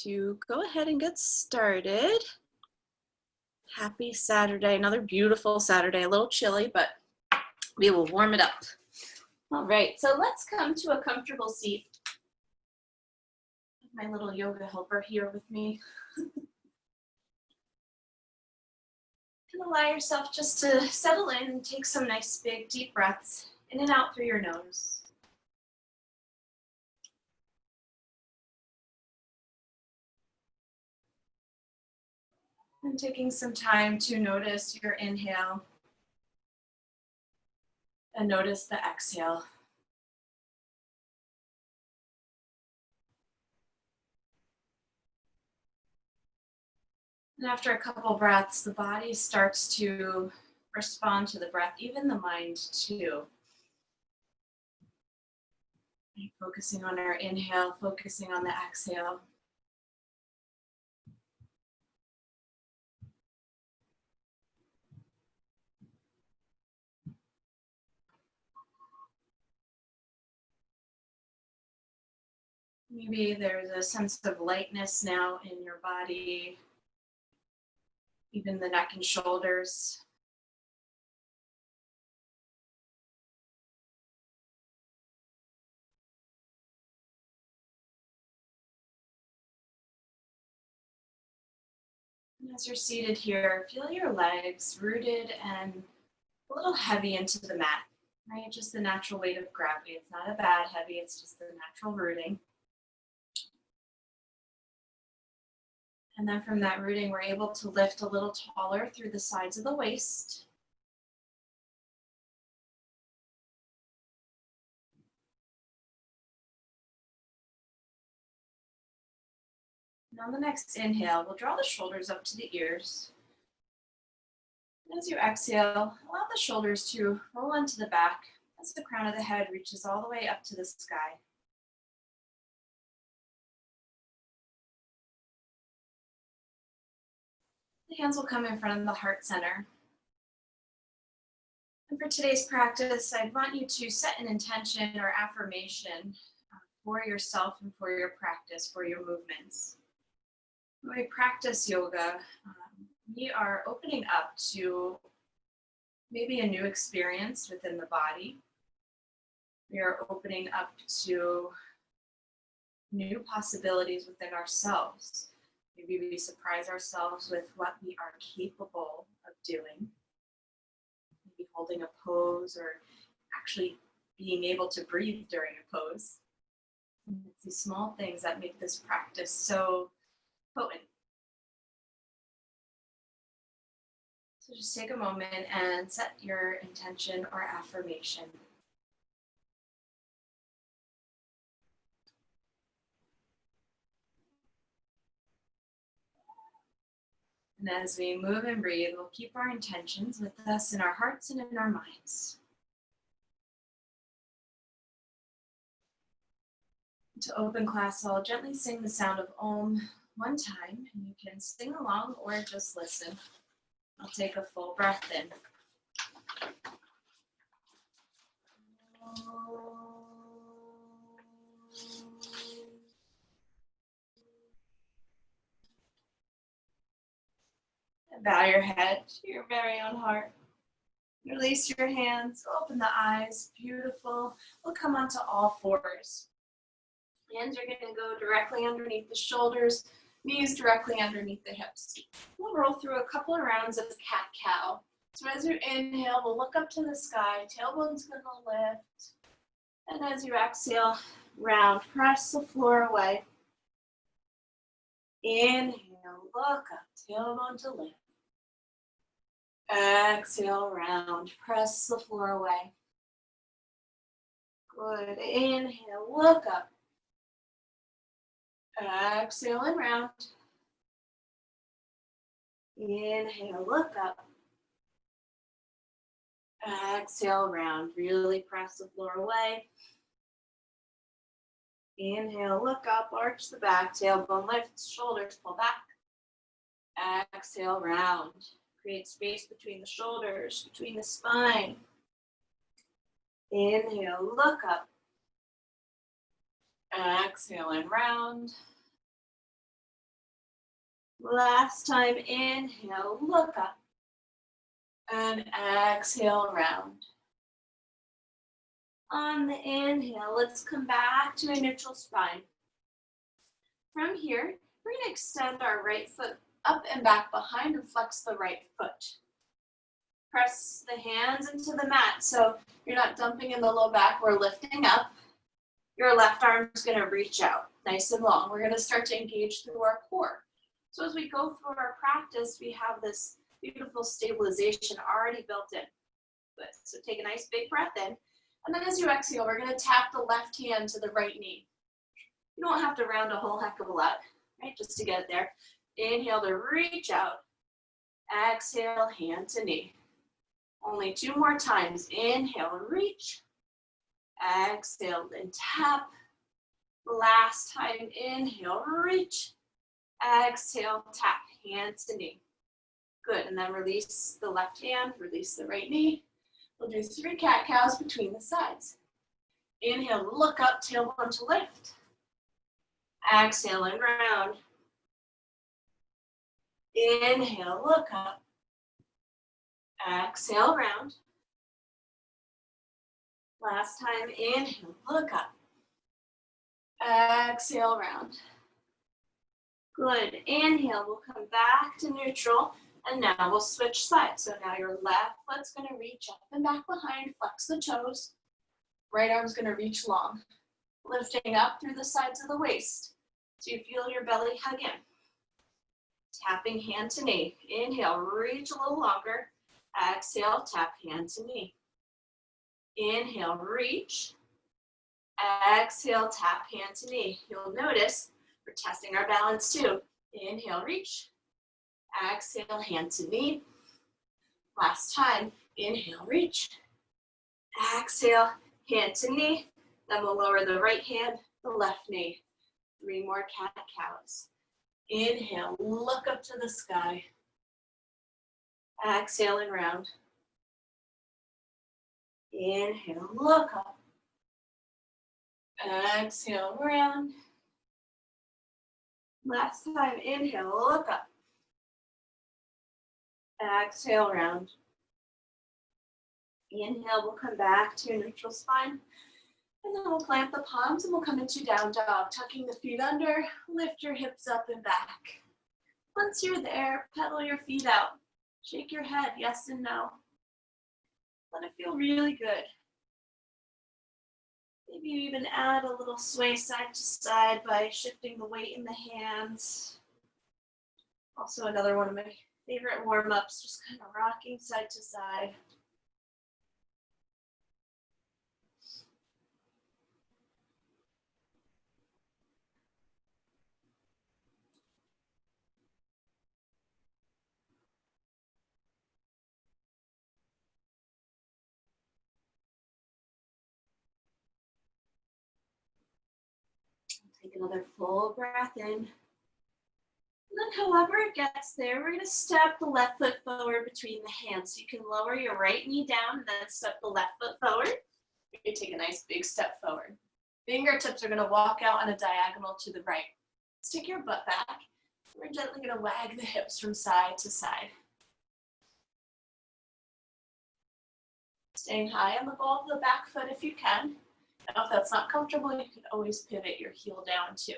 to go ahead and get started. Happy Saturday, another beautiful Saturday, a little chilly, but we will warm it up. All right, so let's come to a comfortable seat. My little yoga helper here with me. And allow yourself just to settle in and take some nice big deep breaths in and out through your nose. And taking some time to notice your inhale and notice the exhale. And after a couple breaths, the body starts to respond to the breath, even the mind too. Focusing on our inhale, focusing on the exhale. Maybe there's a sense of lightness now in your body, even the neck and shoulders. And as you're seated here, feel your legs rooted and a little heavy into the mat, right? Just the natural weight of gravity. It's not a bad heavy, it's just the natural rooting. And then from that rooting, we're able to lift a little taller through the sides of the waist. And on the next inhale, we'll draw the shoulders up to the ears. And as you exhale, allow the shoulders to roll onto the back as the crown of the head reaches all the way up to the sky. The hands will come in front of the heart center. And for today's practice, I want you to set an intention or affirmation for yourself and for your practice, for your movements. When we practice yoga, we are opening up to maybe a new experience within the body. We are opening up to new possibilities within ourselves. Maybe we surprise ourselves with what we are capable of doing. Maybe holding a pose or actually being able to breathe during a pose. And it's these small things that make this practice so potent. So just take a moment and set your intention or affirmation. And as we move and breathe, we'll keep our intentions with us in our hearts and in our minds. To open class, I'll gently sing the sound of Om one time, and you can sing along or just listen. I'll take a full breath in. And bow your head to your very own heart. Release your hands, open the eyes, beautiful. We'll come onto all fours. Hands are gonna go directly underneath the shoulders, knees directly underneath the hips. We'll roll through a couple of rounds of cat-cow. So as you inhale, we'll look up to the sky, tailbone's gonna lift. And as you exhale, round, press the floor away. Inhale, look up, tailbone to lift. Exhale, round, press the floor away. Good, inhale, look up. Exhale and round. Inhale, look up. Exhale, round. Really press the floor away. Inhale, look up, arch the back, tailbone lifts, shoulders pull back. Exhale, round. Create space between the shoulders, between the spine. Inhale, look up. Exhale and round. Last time, inhale, look up. And exhale, round. On the inhale, let's come back to a neutral spine. From here, we're going to extend our right foot up and back behind and flex the right foot. Press the hands into the mat so you're not dumping in the low back, we're lifting up. Your left arm is going to reach out, nice and long. We're going to start to engage through our core. So as we go through our practice, we have this beautiful stabilization already built in. Good. So take a nice big breath in. And then as you exhale, we're going to tap the left hand to the right knee. You don't have to round a whole heck of a lot, right? Just to get it there. Inhale to reach out. Exhale, hand to knee. Only 2 more times. Inhale, reach. Exhale, then tap. Last time, inhale, reach. Exhale, tap, hand to knee. Good, and then release the left hand, release the right knee. We'll do 3 cat-cows between the sides. Inhale, look up, tailbone to lift. Exhale and round. Inhale, look up. Exhale, round. Last time, inhale, look up. Exhale, round. Good, inhale, we'll come back to neutral, and now we'll switch sides. So now your left foot's gonna reach up and back behind, flex the toes. Right arm's gonna reach long, lifting up through the sides of the waist. So you feel your belly hug in. Tapping hand to knee. Inhale, reach a little longer. Exhale, tap hand to knee. Inhale, reach. Exhale, tap hand to knee. You'll notice we're testing our balance too. Inhale, reach. Exhale, hand to knee. Last time, inhale, reach. Exhale, hand to knee. Then we'll lower the right hand, the left knee. 3 more cat-cows. Inhale, look up to the sky. Exhale and round. Inhale, look up. Exhale, round. Last time, inhale, look up. Exhale, round. Inhale, we'll come back to neutral spine. And then we'll plant the palms and we'll come into down dog, tucking the feet under, lift your hips up and back. Once you're there, pedal your feet out. Shake your head, yes and no. Let it feel really good. Maybe you even add a little sway side to side by shifting the weight in the hands. Also another one of my favorite warm-ups, just kind of rocking side to side. Take another full breath in. And then however it gets there, we're gonna step the left foot forward between the hands. So you can lower your right knee down and then step the left foot forward. You take a nice big step forward. Fingertips are gonna walk out on a diagonal to the right. Stick your butt back. We're gently gonna wag the hips from side to side. Staying high on the ball of the back foot if you can. Now, if that's not comfortable, you can always pivot your heel down too.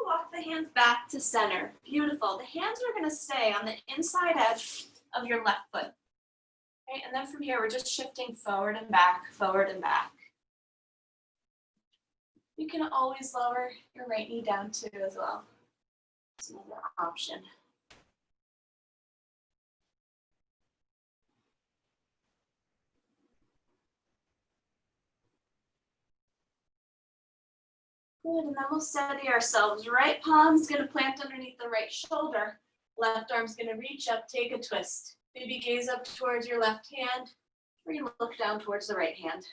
Walk the hands back to center. Beautiful. The hands are going to stay on the inside edge of your left foot. Okay, and then from here, we're just shifting forward and back, forward and back. You can always lower your right knee down too as well. It's another option. Good, and then we'll steady ourselves. Right palm's gonna plant underneath the right shoulder. Left arm's gonna reach up, take a twist. Maybe gaze up towards your left hand, or you look down towards the right hand.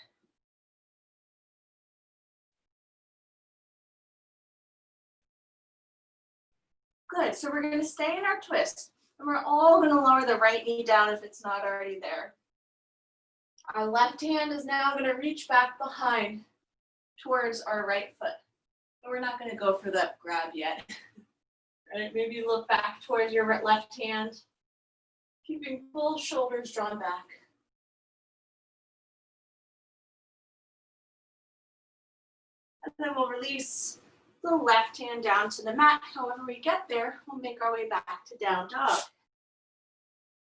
Good, so we're gonna stay in our twist, and we're all gonna lower the right knee down if it's not already there. Our left hand is now gonna reach back behind towards our right foot. And we're not gonna go for that grab yet. Right, maybe look back towards your left hand, keeping full shoulders drawn back. And then we'll release the left hand down to the mat. However we get there, we'll make our way back to down dog.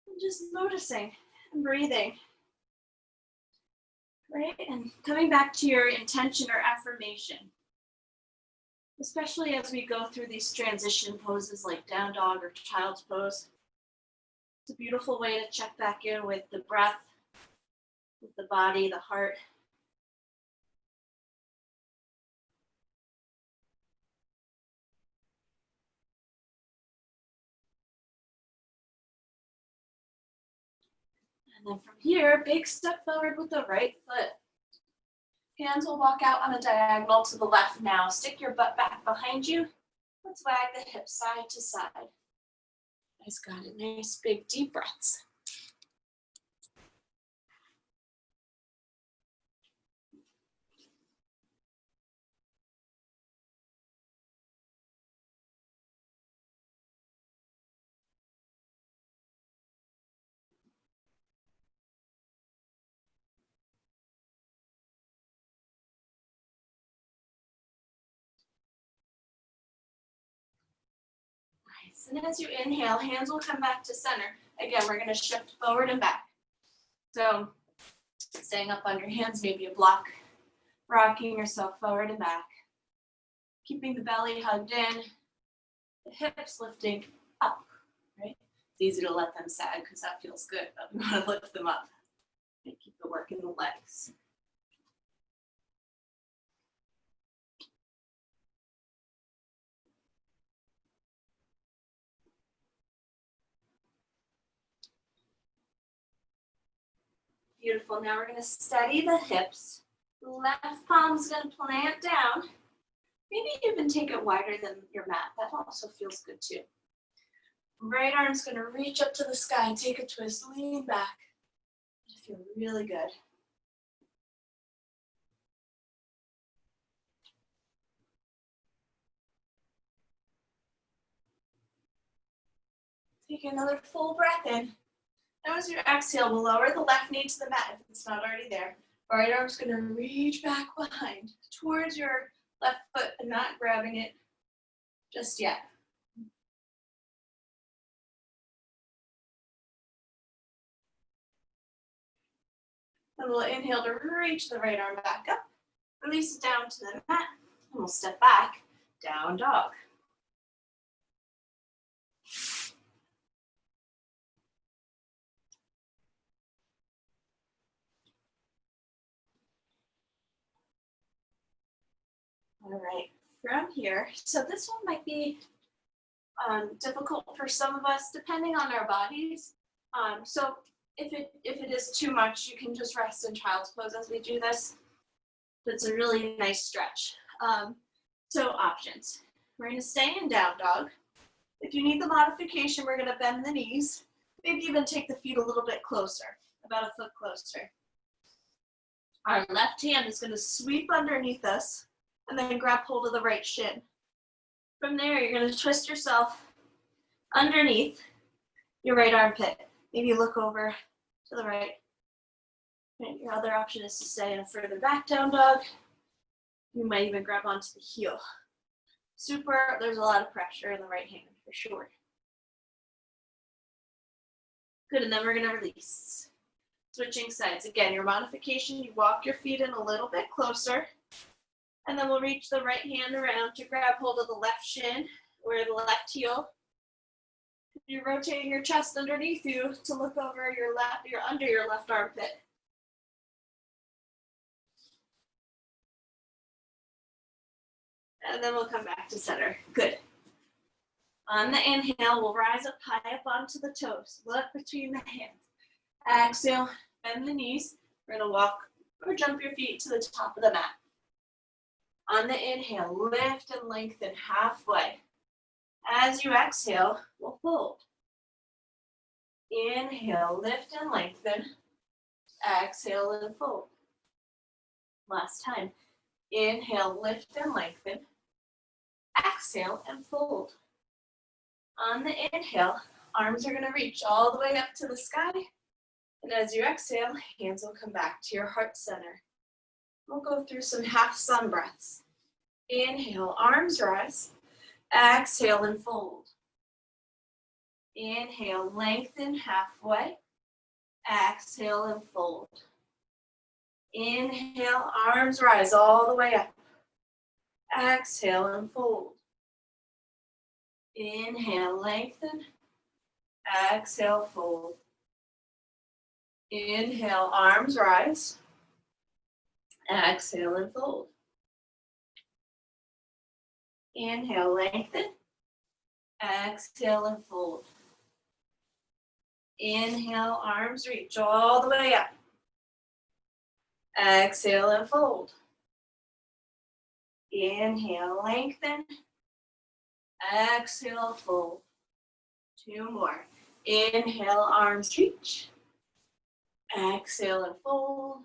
And just noticing and breathing. Right, and coming back to your intention or affirmation. Especially as we go through these transition poses like down dog or child's pose. It's a beautiful way to check back in with the breath, with the body, the heart. And then from here, big step forward with the right foot. Hands will walk out on a diagonal to the left now. Stick your butt back behind you. Let's wag the hips side to side. Guys got it. Nice big deep breaths. Nice. And as you inhale, hands will come back to center. Again, we're going to shift forward and back. So staying up on your hands, maybe a block, rocking yourself forward and back. Keeping the belly hugged in, the hips lifting up, right? It's easy to let them sag because that feels good, but we want to lift them up and keep the work in the legs. Beautiful. Now we're going to steady the hips. The left palm's going to plant down. Maybe even take it wider than your mat. That also feels good too. Right arm's going to reach up to the sky and take a twist. Lean back. It'll feel really good. Take another full breath in. Now as you exhale, we'll lower the left knee to the mat if it's not already there. Right arm's going to reach back behind towards your left foot and not grabbing it just yet. Then we'll inhale to reach the right arm back up. Release it down to the mat. And we'll step back, down dog. All right, from here, so this one might be difficult for some of us, depending on our bodies. So if it is too much, you can just rest in child's pose as we do this. That's a really nice stretch. So options. We're going to stay in down dog. If you need the modification, we're going to bend the knees. Maybe even take the feet a little bit closer, about a foot closer. Our left hand is going to sweep underneath us and then grab hold of the right shin. From there, you're going to twist yourself underneath your right armpit. Maybe look over to the right. And your other option is to stay in a further back down dog. You might even grab onto the heel. Super, there's a lot of pressure in the right hand for sure. Good, and then we're gonna release. Switching sides. Again, your modification, you walk your feet in a little bit closer, and then we'll reach the right hand around to grab hold of the left shin or the left heel. You're rotating your chest underneath you to look over your left, you're under your left armpit. And then we'll come back to center. Good. On the inhale, we'll rise up high up onto the toes. Look between the hands. Exhale, bend the knees. We're gonna walk or jump your feet to the top of the mat. On the inhale, lift and lengthen halfway. As you exhale, we'll fold. Inhale, lift and lengthen. Exhale and fold. Last time. Inhale, lift and lengthen. Exhale and fold. On the inhale, arms are going to reach all the way up to the sky. And as you exhale, hands will come back to your heart center. We'll go through some half sun breaths. Inhale, arms rise. Exhale and fold. Inhale, lengthen halfway. Exhale and fold. Inhale, arms rise all the way up. Exhale and fold. Inhale, lengthen. Exhale, fold. Inhale, arms rise. Exhale and fold. Inhale, lengthen. Exhale and fold. Inhale, arms reach all the way up. Exhale and fold. Inhale, lengthen. Exhale, fold. Two more. Inhale, arms reach. Exhale and fold.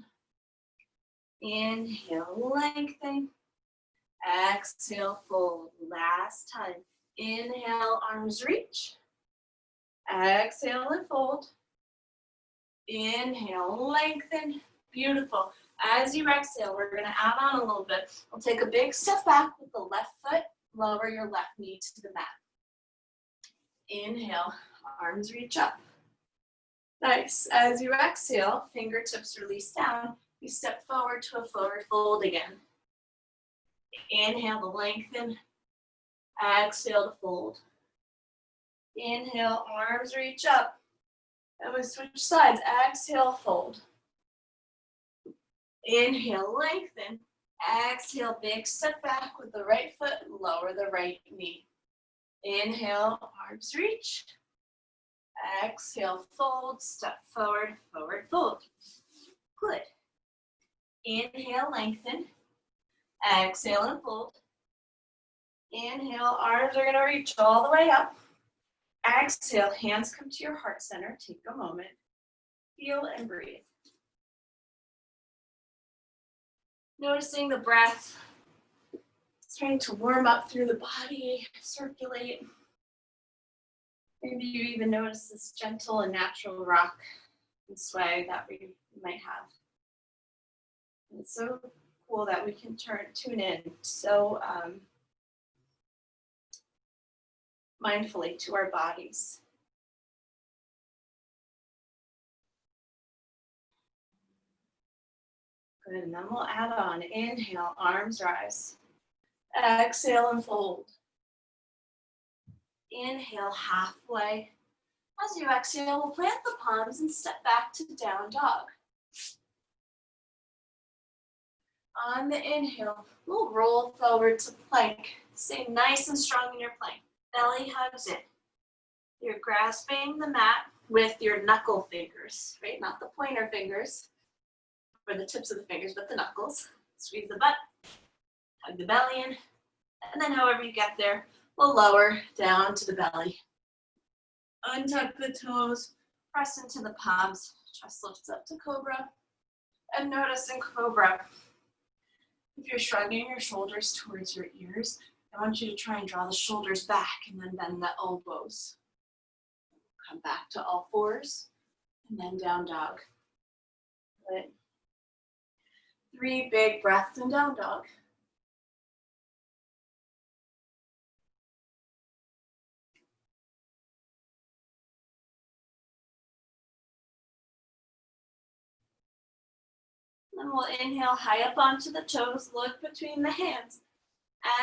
Inhale, lengthen. Exhale, fold. Last time. Inhale, arms reach. Exhale and fold. Inhale, lengthen. Beautiful. As you exhale, we're going to add on a little bit. We'll take a big step back with the left foot. Lower your left knee to the mat. Inhale, arms reach up. Nice. As you exhale, fingertips release down. You step forward to a forward fold again. Inhale to lengthen. Exhale to fold. Inhale, arms reach up. And we switch sides. Exhale, fold. Inhale, lengthen. Exhale, big step back with the right foot. Lower the right knee. Inhale, arms reach. Exhale, fold. Step forward, forward fold. Good. Inhale, lengthen. Exhale and fold. Inhale, arms are going to reach all the way up. Exhale, hands come to your heart center. Take a moment. Feel and breathe. Noticing the breath. Starting to warm up through the body, circulate. Maybe you even notice this gentle and natural rock and sway that we might have. And it's so cool that we can tune in so mindfully to our bodies. Good, and then we'll add on. Inhale, arms rise. Exhale and fold. Inhale, halfway. As you exhale, we'll plant the palms and step back to down dog. On the inhale, we'll roll forward to plank. Stay nice and strong in your plank. Belly hugs in. You're grasping the mat with your knuckle fingers, right? Not the pointer fingers or the tips of the fingers, but the knuckles. Squeeze the butt, hug the belly in, and then however you get there, we'll lower down to the belly. Untuck the toes, press into the palms, chest lifts up to cobra. And notice in cobra, if you're shrugging your shoulders towards your ears, I want you to try and draw the shoulders back and then bend the elbows. Come back to all fours and then down dog. Good. 3 big breaths in down dog. Then we'll inhale high up onto the toes, look between the hands.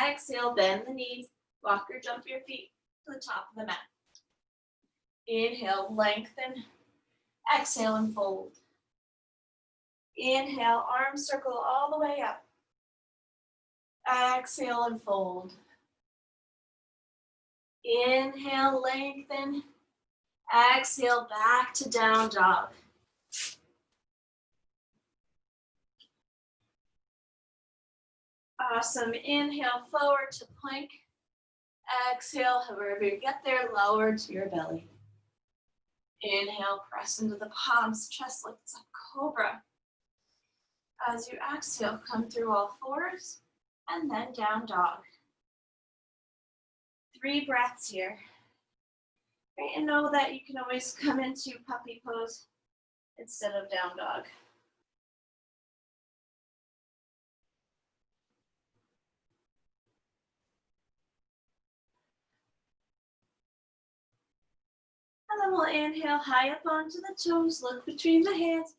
Exhale, bend the knees, walk or jump your feet to the top of the mat. Inhale, lengthen. Exhale and fold. Inhale, arms circle all the way up. Exhale and fold. Inhale, lengthen. Exhale, back to down dog. Awesome. Inhale, forward to plank. Exhale, however you get there, lower to your belly. Inhale, press into the palms, chest lifts up, cobra. As you exhale, come through all fours and then down dog. 3 breaths here. Right, and know that you can always come into puppy pose instead of down dog. And then we'll inhale high up onto the toes, look between the hands.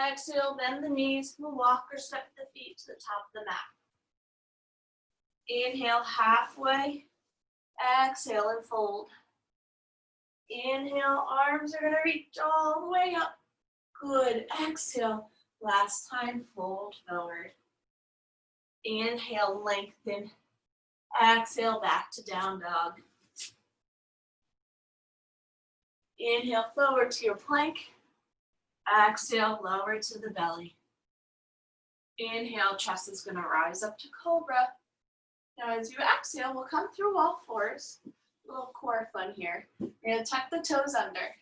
Exhale, bend the knees. We'll walk or step the feet to the top of the mat. Inhale halfway. Exhale and fold. Inhale, arms are gonna reach all the way up. Good, exhale. Last time, fold forward. Inhale, lengthen. Exhale, back to down dog. Inhale, forward to your plank. Exhale, lower to the belly. Inhale, chest is gonna rise up to cobra. Now as you exhale, we'll come through all fours. A little core fun here. You're gonna tuck the toes under.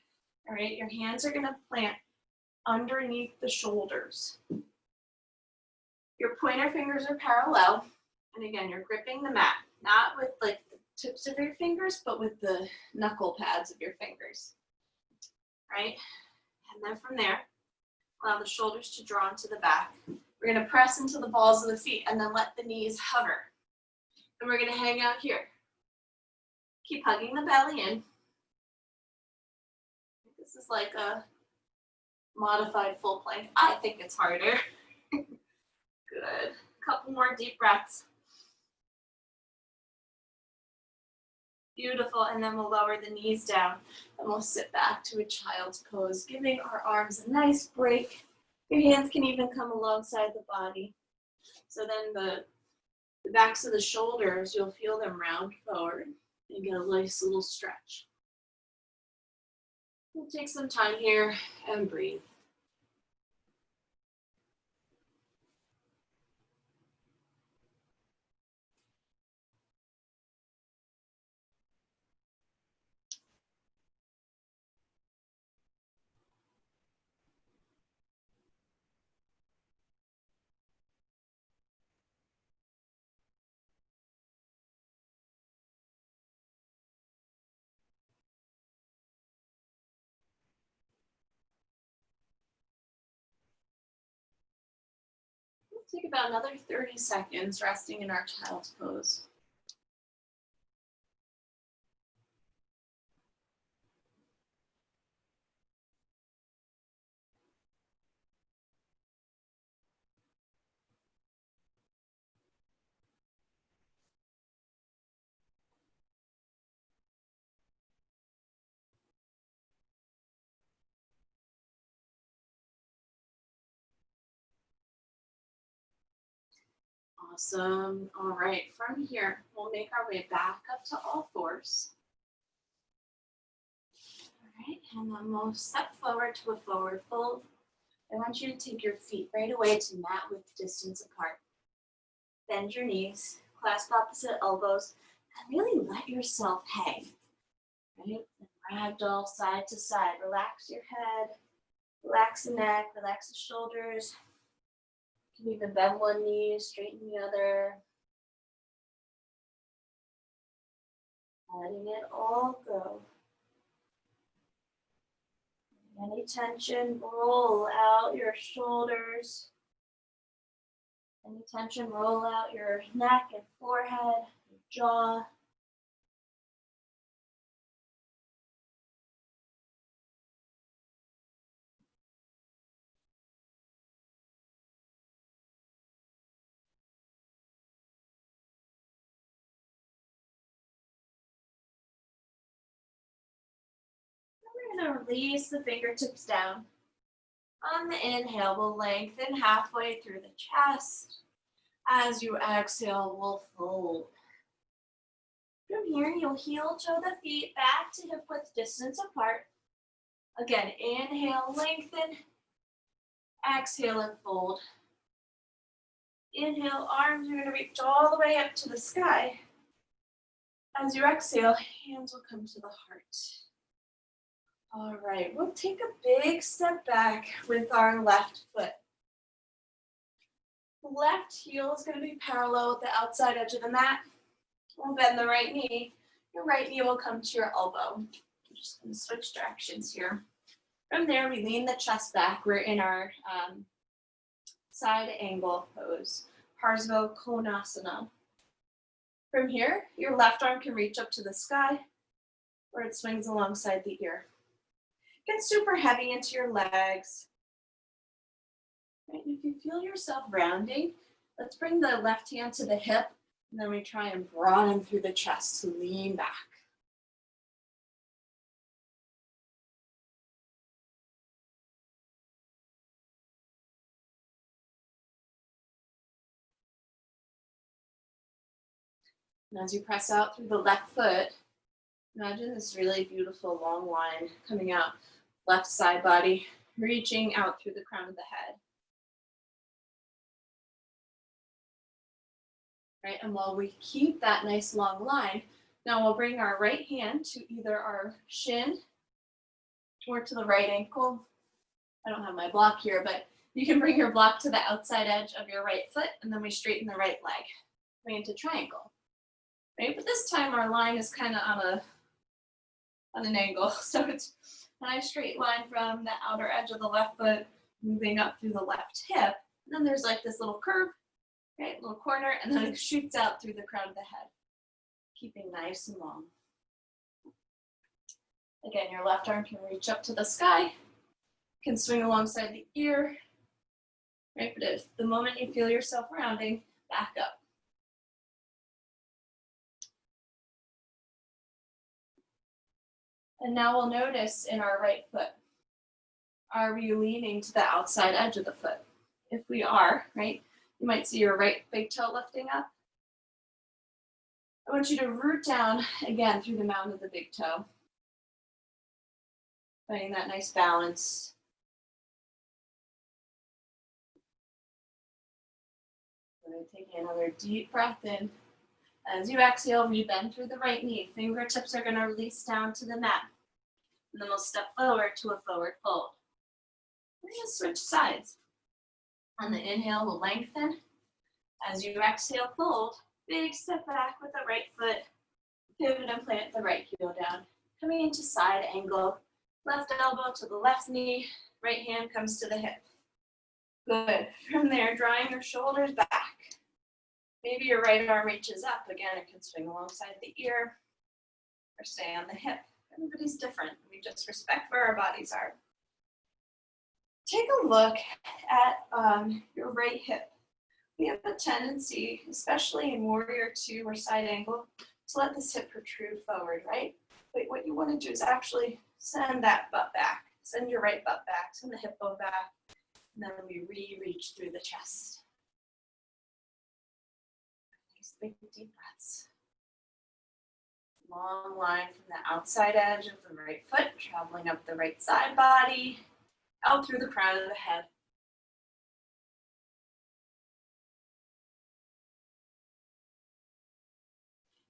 All right, your hands are gonna plant underneath the shoulders. Your pointer fingers are parallel. And again, you're gripping the mat, not with like the tips of your fingers, but with the knuckle pads of your fingers. Right? And then from there, allow the shoulders to draw into the back. We're gonna press into the balls of the feet and then let the knees hover. And we're gonna hang out here. Keep hugging the belly in. This is like a modified full plank. I think it's harder. Good. Couple more deep breaths. Beautiful, and then we'll lower the knees down and we'll sit back to a child's pose, giving our arms a nice break. Your hands can even come alongside the body. So then the backs of the shoulders, you'll feel them round forward and get a nice little stretch. We'll take some time here and breathe. We'll take about another 30 seconds resting in our child's pose. Awesome. All right, from here, we'll make our way back up to all fours. All right, and then we'll step forward to a forward fold. I want you to take your feet right away to mat width distance apart. Bend your knees, clasp opposite elbows, and really let yourself hang. Right? Ragdoll side to side. Relax your head, relax the neck, relax the shoulders. You can even bend one knee, straighten the other. Letting it all go. Any tension, roll out your shoulders. Any tension, roll out your neck and forehead, your jaw. We're going to release the fingertips down. On the inhale, we'll lengthen halfway through the chest. As you exhale, we'll fold. From here, you'll heel toe the feet back to hip width distance apart. Again, inhale, lengthen. Exhale and fold. Inhale, arms are going to reach all the way up to the sky. As you exhale, hands will come to the heart. All right, we'll take a big step back with our left foot. The left heel is going to be parallel with the outside edge of the mat. We'll bend the right knee. Your right knee will come to your elbow. I'm just going to switch directions here. From there, we lean the chest back. We're in our side angle pose, Parsva Konasana. From here, your left arm can reach up to the sky, or it swings alongside the ear. Get super heavy into your legs. Right, and if you feel yourself rounding, let's bring the left hand to the hip, and then we try and broaden through the chest to lean back. And as you press out through the left foot, imagine this really beautiful long line coming out, left side body, reaching out through the crown of the head. Right, and while we keep that nice long line, now we'll bring our right hand to either our shin or to the right ankle. I don't have my block here, but you can bring your block to the outside edge of your right foot, and then we straighten the right leg, going into triangle. Right, but this time our line is kind of on an angle, so it's a nice straight line from the outer edge of the left foot, moving up through the left hip. And then there's like this little curve, right, little corner, and then it shoots out through the crown of the head, keeping nice and long. Again, your left arm can reach up to the sky, can swing alongside the ear, right, but if the moment you feel yourself rounding, back up. And now we'll notice in our right foot, are we leaning to the outside edge of the foot? If we are, right, you might see your right big toe lifting up. I want you to root down again through the mound of the big toe. Finding that nice balance. Taking another deep breath in. As you exhale, we bend through the right knee. Fingertips are going to release down to the mat. And then we'll step forward to a forward fold. We're going to switch sides. On the inhale, we'll lengthen. As you exhale, fold. Big step back with the right foot. Pivot and plant the right heel down. Coming into side angle. Left elbow to the left knee. Right hand comes to the hip. Good. From there, drawing your shoulders back. Maybe your right arm reaches up. Again, it can swing alongside the ear or stay on the hip. Everybody's different. We just respect where our bodies are. Take a look at your right hip. We have a tendency, especially in Warrior Two or side angle, to let this hip protrude forward, right? But what you want to do is actually send that butt back. Send your right butt back, send the hip bone back, and then we reach through the chest. Nice big deep breaths. Long line from the outside edge of the right foot, traveling up the right side body, out through the crown of the head.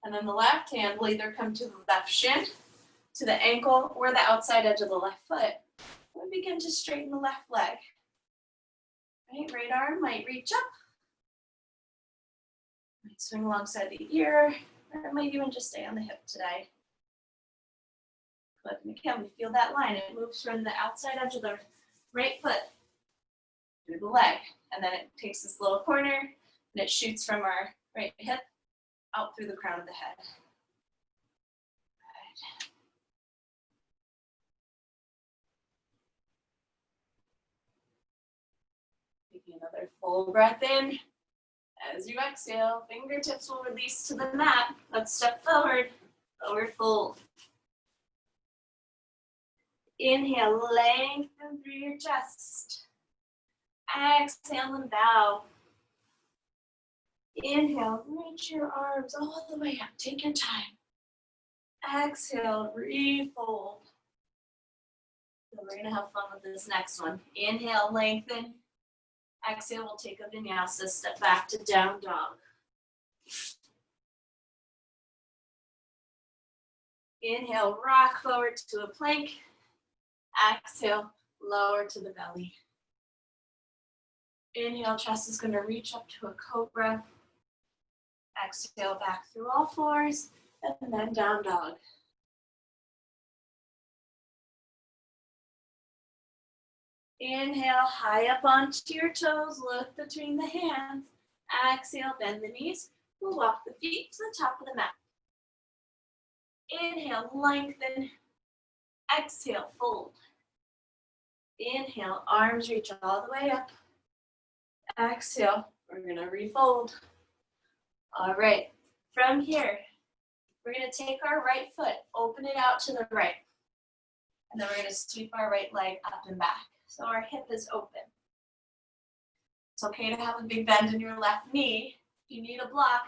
And then the left hand will either come to the left shin, to the ankle, or the outside edge of the left foot. And we begin to straighten the left leg. Right arm might reach up. Might swing alongside the ear, or it might even just stay on the hip today. But again, we feel that line. It moves from the outside edge of the right foot through the leg. And then it takes this little corner, and it shoots from our right hip out through the crown of the head. Good. Taking another full breath in. As you exhale, fingertips will release to the mat. Let's step forward, forward fold. Inhale, lengthen through your chest. Exhale and bow. Inhale, reach your arms all the way up. Take your time. Exhale, refold. So we're gonna have fun with this next one. Inhale, lengthen. Exhale, we'll take a vinyasa, step back to down dog. Inhale, rock forward to a plank. Exhale, lower to the belly. Inhale, chest is going to reach up to a cobra. Exhale, back through all fours, and then down dog. Inhale, high up onto your toes, look between the hands. Exhale, bend the knees. We'll walk the feet to the top of the mat. Inhale, lengthen. Exhale, fold. Inhale, arms reach all the way up. Exhale, we're gonna refold. All right, from here, we're gonna take our right foot, open it out to the right. And then we're gonna sweep our right leg up and back. So our hip is open. It's okay to have a big bend in your left knee. If you need a block,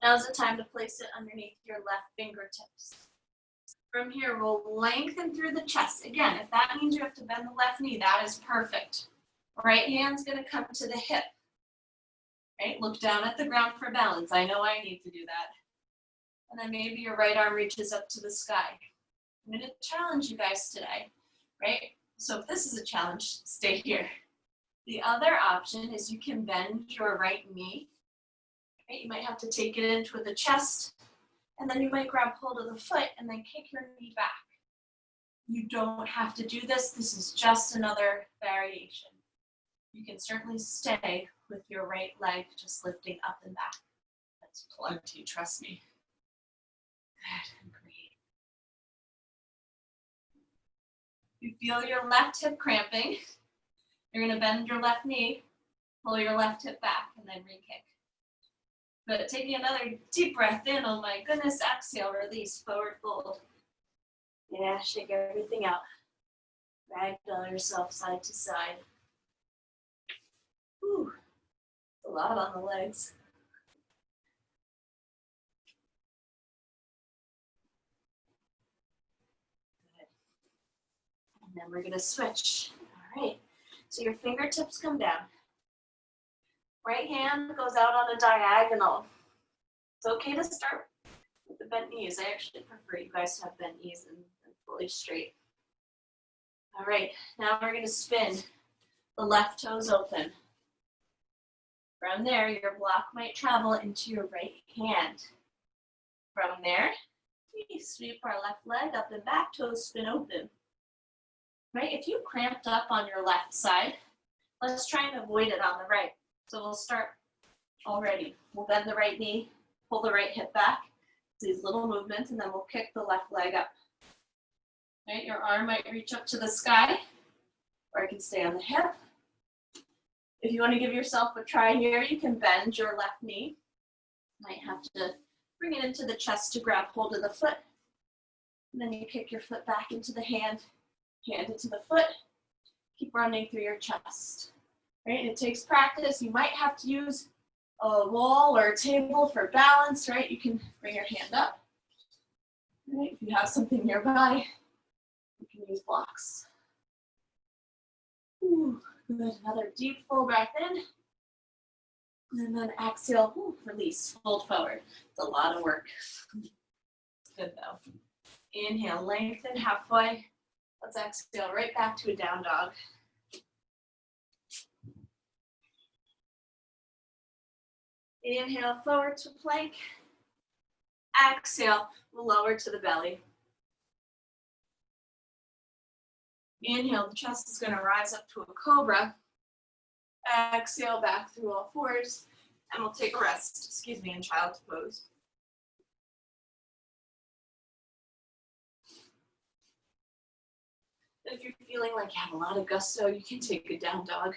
now's the time to place it underneath your left fingertips. From here, we'll lengthen through the chest. Again, if that means you have to bend the left knee, that is perfect. Right hand's gonna come to the hip. Right, look down at the ground for balance. I know I need to do that. And then maybe your right arm reaches up to the sky. I'm gonna challenge you guys today, right? So if this is a challenge, stay here. The other option is you can bend your right knee. Right? You might have to take it into the chest, and then you might grab hold of the foot and then kick your knee back. You don't have to do this. This is just another variation. You can certainly stay with your right leg just lifting up and back. That's plenty, trust me. Good, great. You feel your left hip cramping. You're gonna bend your left knee, pull your left hip back, and then re-kick. But taking another deep breath in, oh my goodness, exhale, release, forward fold. Yeah, shake everything out. Ragdoll yourself side to side. Whew, a lot on the legs. Good. And then we're gonna switch. All right, so your fingertips come down. Right hand goes out on a diagonal. It's okay to start with the bent knees. I actually prefer you guys to have bent knees and fully straight. All right, now we're gonna spin. The left toes open. From there, your block might travel into your right hand. From there, we sweep our left leg up and back, toes spin open. Right, if you cramped up on your left side, let's try and avoid it on the right. So we'll start already. We'll bend the right knee, pull the right hip back, these little movements, and then we'll kick the left leg up. Right, your arm might reach up to the sky, or it can stay on the hip. If you want to give yourself a try here, you can bend your left knee. Might have to bring it into the chest to grab hold of the foot. And then you kick your foot back into the hand into the foot. Keep running through your chest. Right? It takes practice. You might have to use a wall or a table for balance, right? You can bring your hand up. Right? If you have something nearby, you can use blocks. Ooh, good. Another deep full breath in. And then exhale, release, fold forward. It's a lot of work. Good though. Inhale, lengthen halfway. Let's exhale right back to a down dog. Inhale, forward to plank. Exhale, we'll lower to the belly. Inhale, the chest is gonna rise up to a cobra. Exhale, back through all fours, and we'll take a rest, in child's pose. If you're feeling like you have a lot of gusto, you can take a down dog.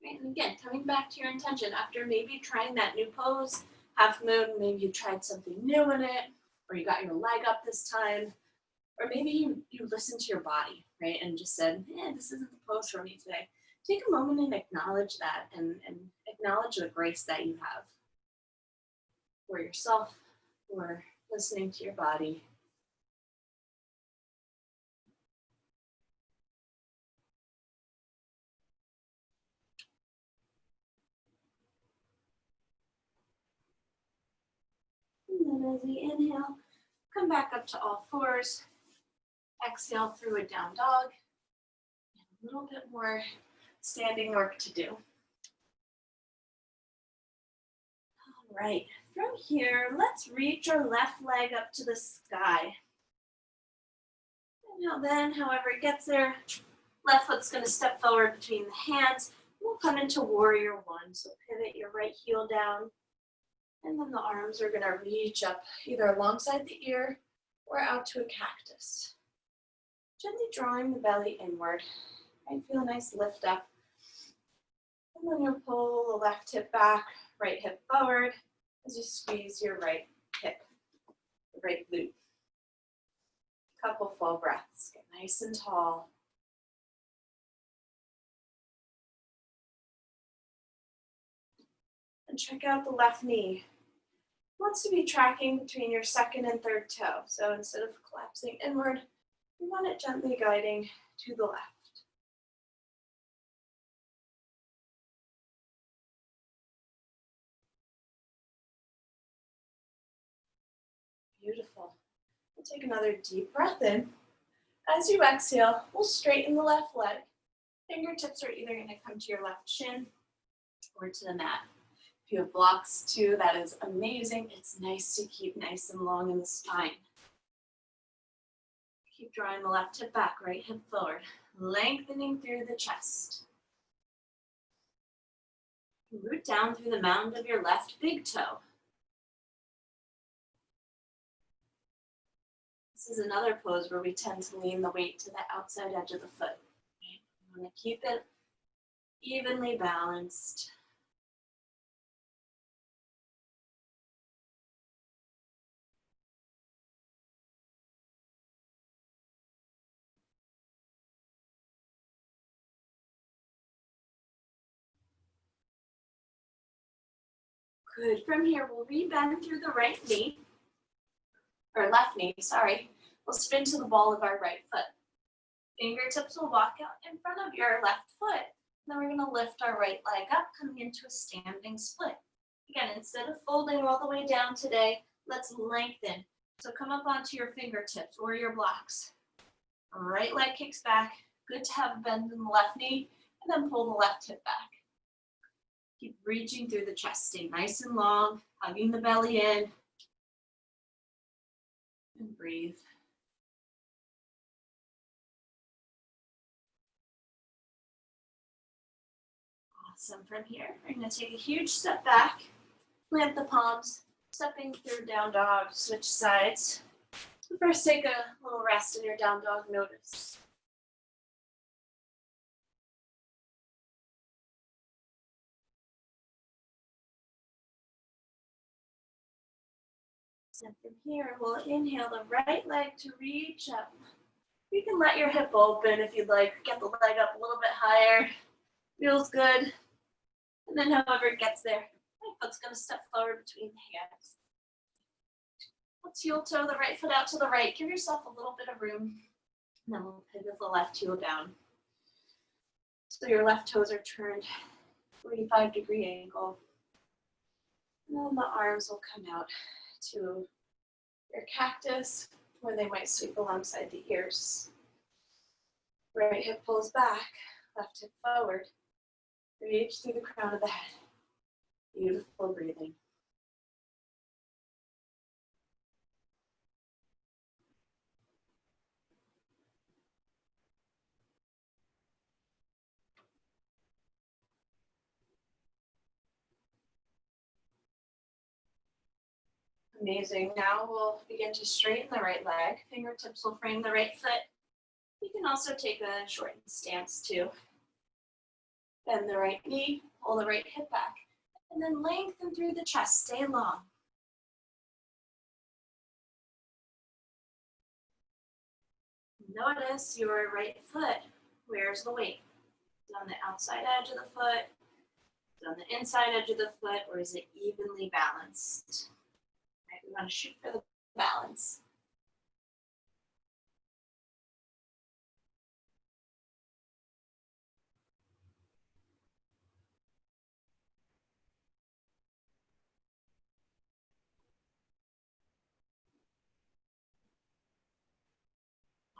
Right, and again, coming back to your intention, after maybe trying that new pose, half moon, maybe you tried something new in it, or you got your leg up this time, or maybe you listened to your body, right, and just said, this isn't the pose for me today. Take a moment and acknowledge that, and acknowledge the grace that you have for yourself, for listening to your body. And then as we inhale, come back up to all fours. Exhale through a down dog. A little bit more standing work to do. All right, from here, let's reach our left leg up to the sky. Now then, however it gets there, left foot's going to step forward between the hands. We'll come into warrior one. So pivot your right heel down. And then the arms are going to reach up either alongside the ear or out to a cactus. Gently drawing the belly inward. Might feel a nice lift up. And then you'll pull the left hip back, right hip forward as you squeeze your right hip, the right glute. Couple full breaths. Get nice and tall. And check out the left knee. It wants to be tracking between your second and third toe. So instead of collapsing inward, you want it gently guiding to the left. Beautiful. We'll take another deep breath in. As you exhale, we'll straighten the left leg. Fingertips are either going to come to your left shin or to the mat. If you have blocks too, that is amazing. It's nice to keep nice and long in the spine. Keep drawing the left hip back, right hip forward, lengthening through the chest. Root down through the mound of your left big toe. This is another pose where we tend to lean the weight to the outside edge of the foot. You want to keep it evenly balanced. Good. From here, we'll rebend through the right knee, or left knee, sorry. We'll spin to the ball of our right foot. Fingertips will walk out in front of your left foot. Then we're going to lift our right leg up, coming into a standing split. Again, instead of folding all the way down today, let's lengthen. So come up onto your fingertips or your blocks. Right leg kicks back. Good to have a bend in the left knee, and then pull the left hip back. Keep reaching through the chest. Stay nice and long, hugging the belly in. And breathe. Awesome. From here, we're going to take a huge step back, plant the palms, stepping through down dog, switch sides. First, take a little rest in your down dog, notice. And from here, we'll inhale the right leg to reach up. You can let your hip open if you'd like. Get the leg up a little bit higher. Feels good. And then however it gets there, right foot's going to step forward between the hands. Let's heel toe the right foot out to the right. Give yourself a little bit of room. And then we'll pivot the left heel down. So your left toes are turned 45-degree angle. And then the arms will come out to your cactus, where they might sweep alongside the ears. Right hip pulls back, left hip forward. Reach through the crown of the head. Beautiful breathing. Amazing. Now we'll begin to straighten the right leg. Fingertips will frame the right foot. You can also take a shortened stance too. Bend the right knee, pull the right hip back, and then lengthen through the chest. Stay long. Notice your right foot. Where's the weight? Is it on the outside edge of the foot? Is it on the inside edge of the foot? Or is it evenly balanced? Right, we want to shoot for the balance.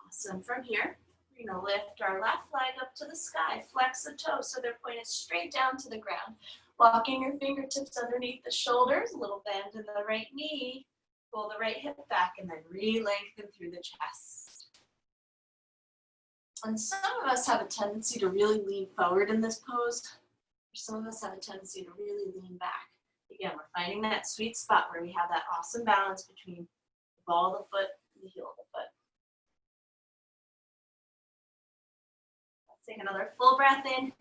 Awesome. From here, we're going to lift our left leg up to the sky, flex the toes so they're pointed straight down to the ground. Walking your fingertips underneath the shoulders, a little bend in the right knee, pull the right hip back, and then re-lengthen through the chest. And some of us have a tendency to really lean forward in this pose. Some of us have a tendency to really lean back. Again, we're finding that sweet spot where we have that awesome balance between the ball of the foot and the heel of the foot. Let's take another full breath in.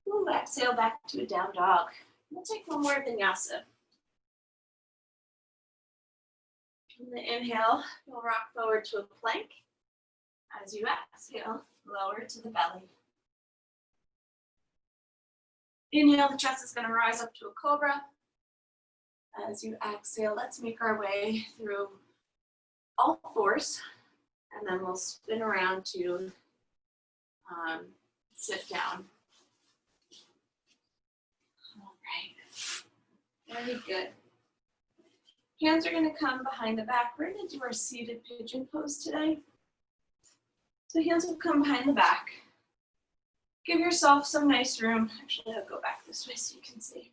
Ooh, exhale back to a down dog. We'll take one more vinyasa. On the inhale, you'll rock forward to a plank. As you exhale, lower to the belly. Inhale, the chest is going to rise up to a cobra. As you exhale, let's make our way through all fours, and then we'll spin around to sit down. All right, very good. Hands are going to come behind the back. We're going to do our seated pigeon pose today. So hands will come behind the back. Give yourself some nice room. Actually, I'll go back this way so you can see.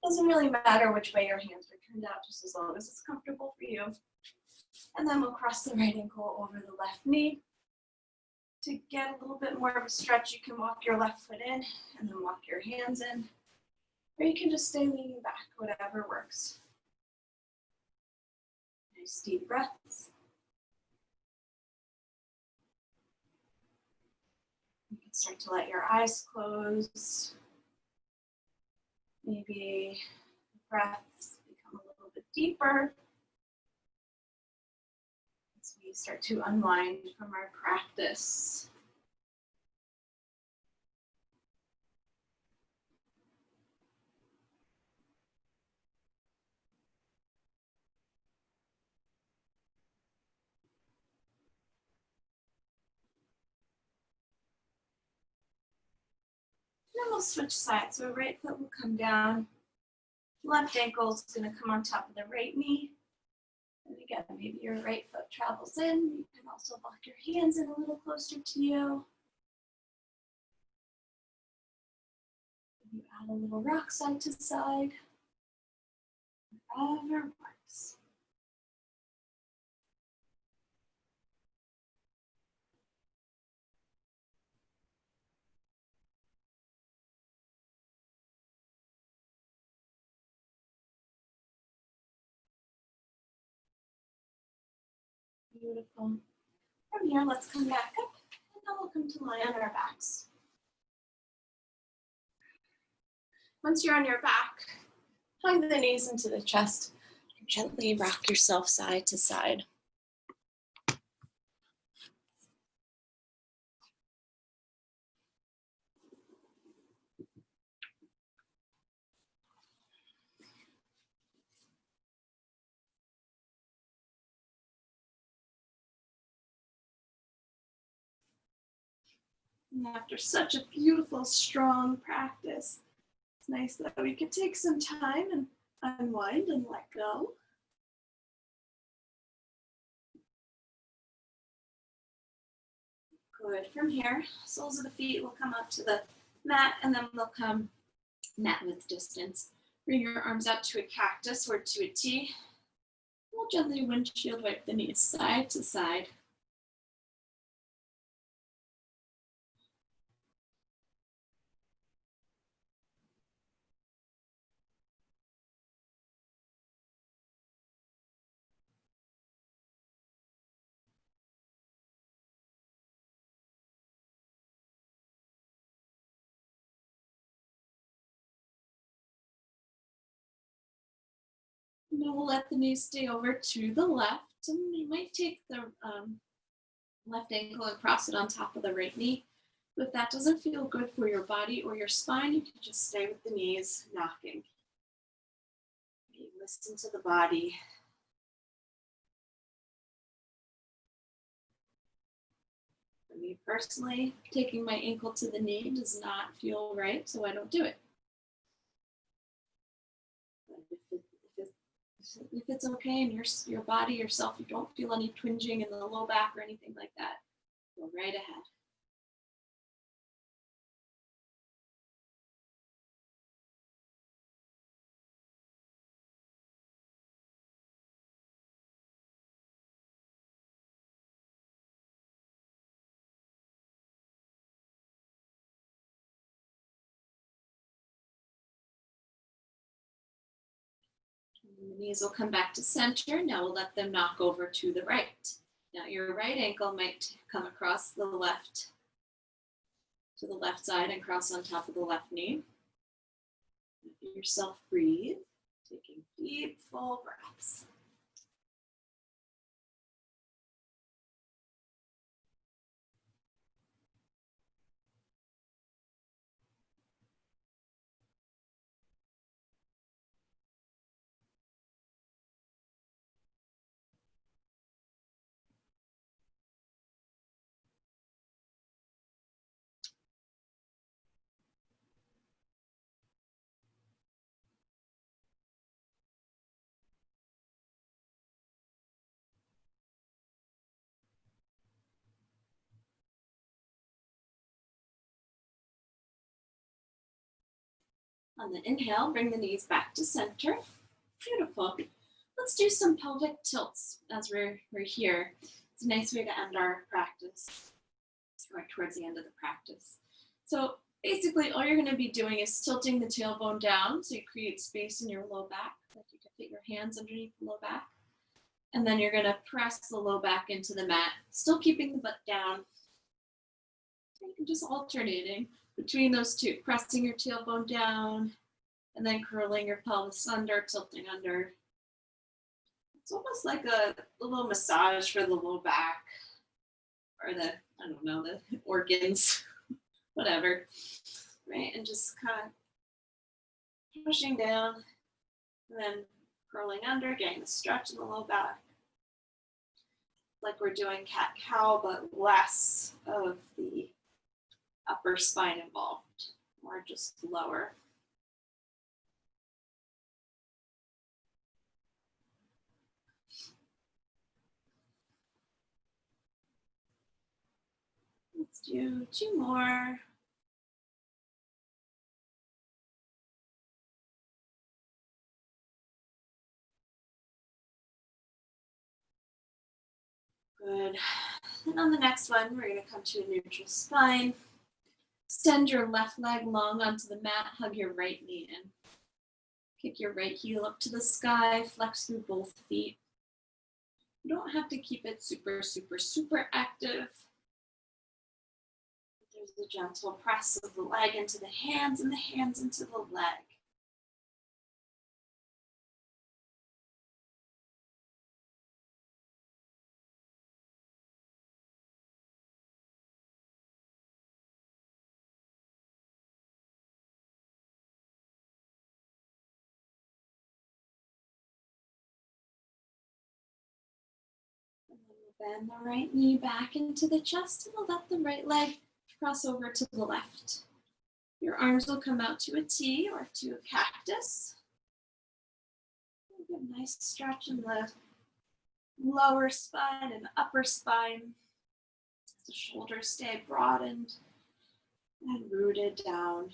Doesn't really matter which way your hands are turned out, just as long as it's comfortable for you. And then we'll cross the right ankle over the left knee. To get a little bit more of a stretch, you can walk your left foot in and then walk your hands in. Or you can just stay leaning back, whatever works. Nice deep breaths. You can start to let your eyes close. Maybe the breaths become a little bit deeper as we start to unwind from our practice. Then we'll switch sides. So right foot will come down. Left ankle is going to come on top of the right knee. And again, maybe your right foot travels in. You can also walk your hands in a little closer to you. You add a little rock side to side. Whatever works. Beautiful. From here, let's come back up, and then we'll come to lie on our backs. Once you're on your back, hug the knees into the chest, and gently rock yourself side to side. And after such a beautiful, strong practice, it's nice that we could take some time and unwind and let go. Good. From here, soles of the feet will come up to the mat, and then they'll come mat width distance. Bring your arms out to a cactus or to a T. We'll gently windshield wipe the knees side to side. Now we'll let the knees stay over to the left, and you might take the left ankle and cross it on top of the right knee. But if that doesn't feel good for your body or your spine, you can just stay with the knees knocking. You listen to the body. For me personally, taking my ankle to the knee does not feel right, so I don't do it. But if it's okay in your body, yourself, you don't feel any twinging in the low back or anything like that, go right ahead. And the knees will come back to center. Now we'll let them knock over to the right. Now your right ankle might come across the left to the left side and cross on top of the left knee. Let yourself breathe, taking deep, full breaths. On the inhale, bring the knees back to center. Beautiful. Let's do some pelvic tilts as we're here. It's a nice way to end our practice, right towards the end of the practice. So basically all you're going to be doing is tilting the tailbone down so you create space in your low back, like you can fit your hands underneath the low back. And then you're going to press the low back into the mat, still keeping the butt down. You can just alternating between those two, pressing your tailbone down and then curling your pelvis under, tilting under. It's almost like a little massage for the low back or the, I don't know, the organs, whatever, right? And just kind of pushing down and then curling under, getting the stretch in the low back. Like we're doing cat-cow, but less of the upper spine involved, more just lower. Let's do 2 more. Good. And on the next one, we're going to come to a neutral spine. Extend your left leg long onto the mat, hug your right knee in. Kick your right heel up to the sky, flex through both feet. You don't have to keep it super, super, super active. There's a gentle press of the leg into the hands and the hands into the leg. And then we'll bend the right knee back into the chest and we'll let the right leg cross over to the left. Your arms will come out to a T or to a cactus. Get a nice stretch in the lower spine and upper spine. The shoulders stay broadened and rooted down.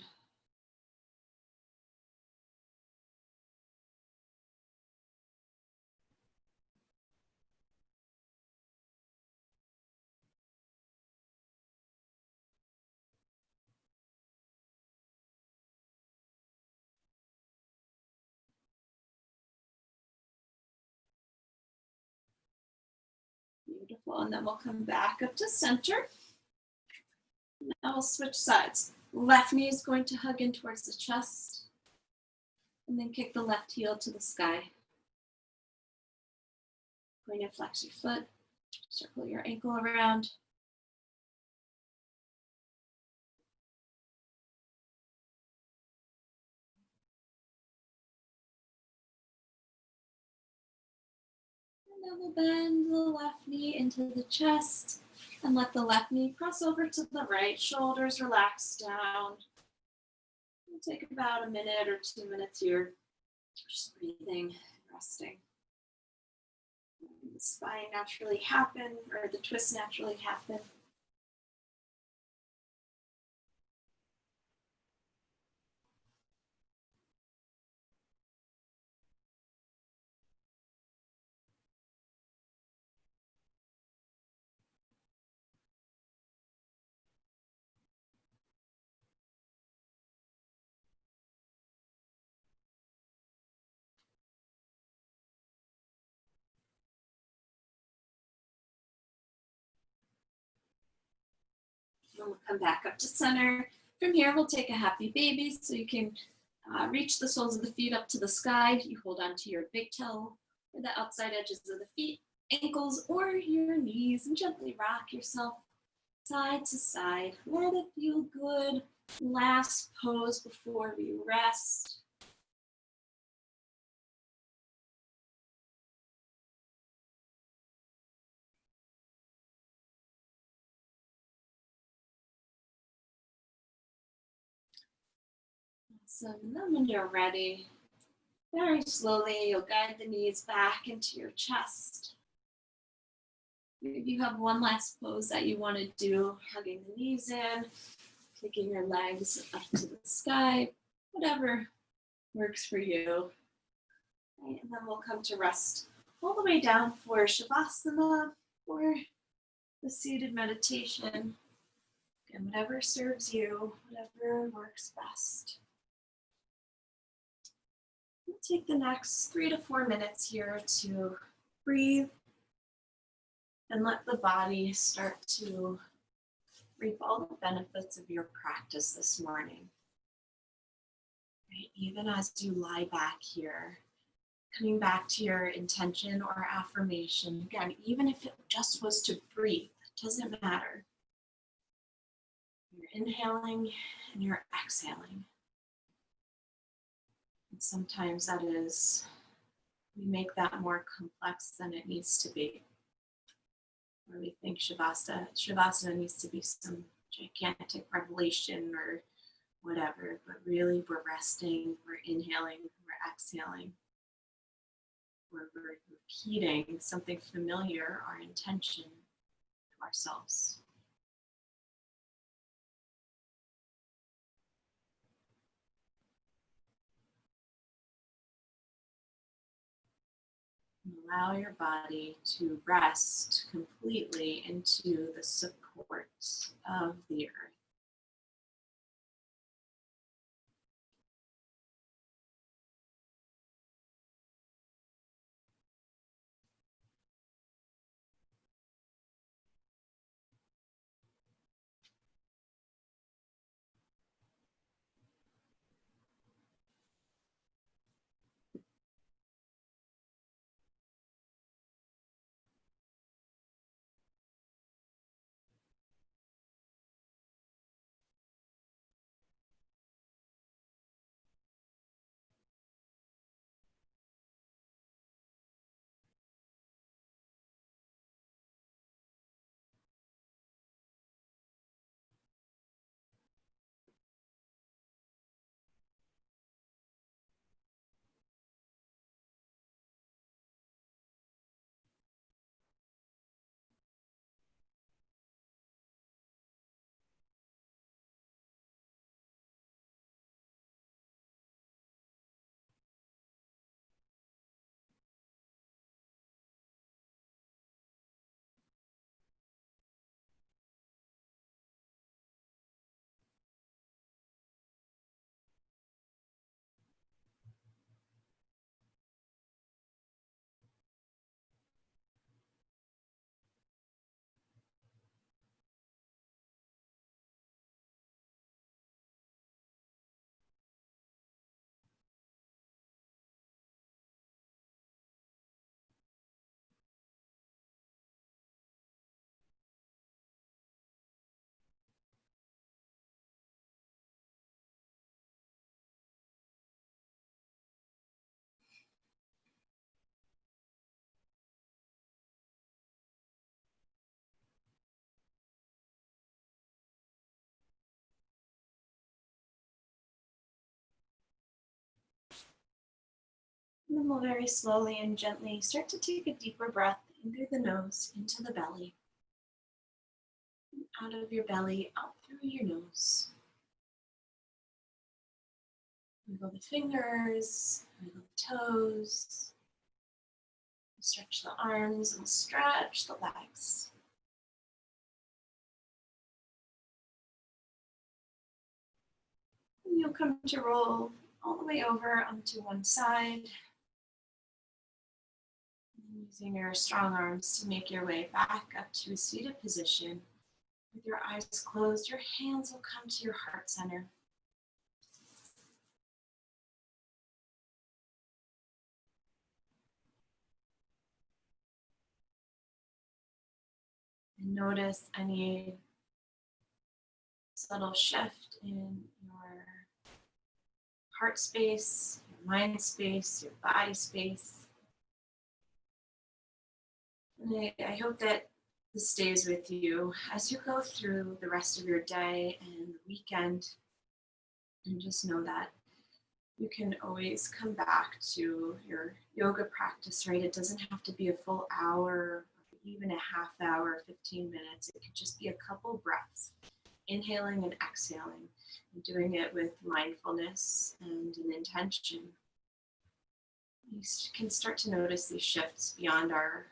Beautiful, and then we'll come back up to center. Now we'll switch sides. Left knee is going to hug in towards the chest, and then kick the left heel to the sky. Going to flex your foot, circle your ankle around. And then we'll bend the left knee into the chest, And let the left knee cross over to the right, shoulders relax down. We'll take about a minute or 2 minutes here, just breathing, resting. The spine naturally happen, or the twists naturally happen. And we'll come back up to center. From here, we'll take a happy baby. So you can reach the soles of the feet up to the sky. You hold onto your big toe or the outside edges of the feet, ankles, or your knees, and gently rock yourself side to side. Let it feel good. Last pose before we rest. So then when you're ready, very slowly, you'll guide the knees back into your chest. If you have one last pose that you want to do, hugging the knees in, taking your legs up to the sky, whatever works for you. Right, and then we'll come to rest all the way down for Shavasana, or the seated meditation. And whatever serves you, whatever works best. We'll take the next 3 to 4 minutes here to breathe and let the body start to reap all the benefits of your practice this morning. Right? Even as you lie back here, coming back to your intention or affirmation, again, even if it just was to breathe, it doesn't matter. You're inhaling and you're exhaling. And sometimes that is, we make that more complex than it needs to be. Where we think Shavasana needs to be some gigantic revelation or whatever, but really we're resting, we're inhaling, we're exhaling. We're repeating something familiar, our intention to ourselves. And allow your body to rest completely into the support of the earth. And then we'll very slowly and gently start to take a deeper breath in through the nose, into the belly. And out of your belly, out through your nose. Wiggle the fingers, wiggle the toes. Stretch the arms and stretch the legs. And you'll come to roll all the way over onto one side. And using your strong arms to make your way back up to a seated position. With your eyes closed, your hands will come to your heart center. And notice any subtle shift in your heart space, your mind space, your body space. And I hope that this stays with you as you go through the rest of your day and the weekend. And just know that you can always come back to your yoga practice, right? It doesn't have to be a full hour, even a half hour, 15 minutes. It could just be a couple breaths, inhaling and exhaling, and doing it with mindfulness and an intention. You can start to notice these shifts beyond our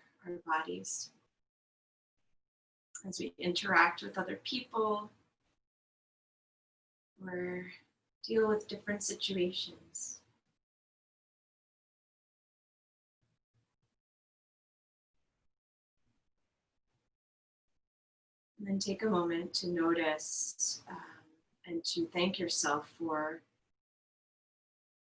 bodies as we interact with other people or deal with different situations. And then take a moment to notice and to thank yourself for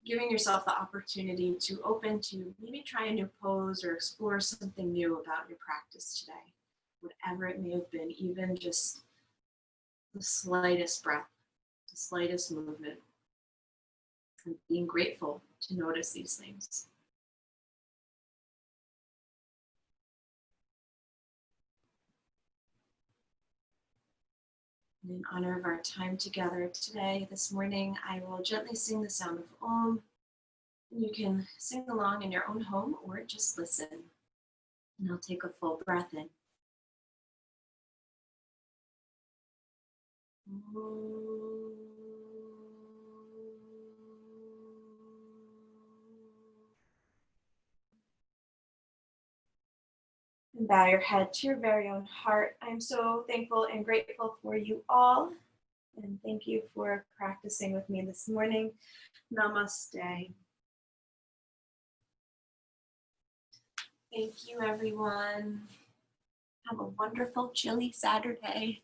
giving yourself the opportunity to open to maybe try a new pose or explore something new about your practice today, whatever it may have been, even just the slightest breath, the slightest movement, and being grateful to notice these things. And in honor of our time together today, this morning, I will gently sing the sound of Om. And you can sing along in your own home or just listen. And I'll take a full breath in. And bow your head to your very own heart. I'm so thankful and grateful for you all. And thank you for practicing with me this morning. Namaste. Thank you, everyone. Have a wonderful, chilly Saturday.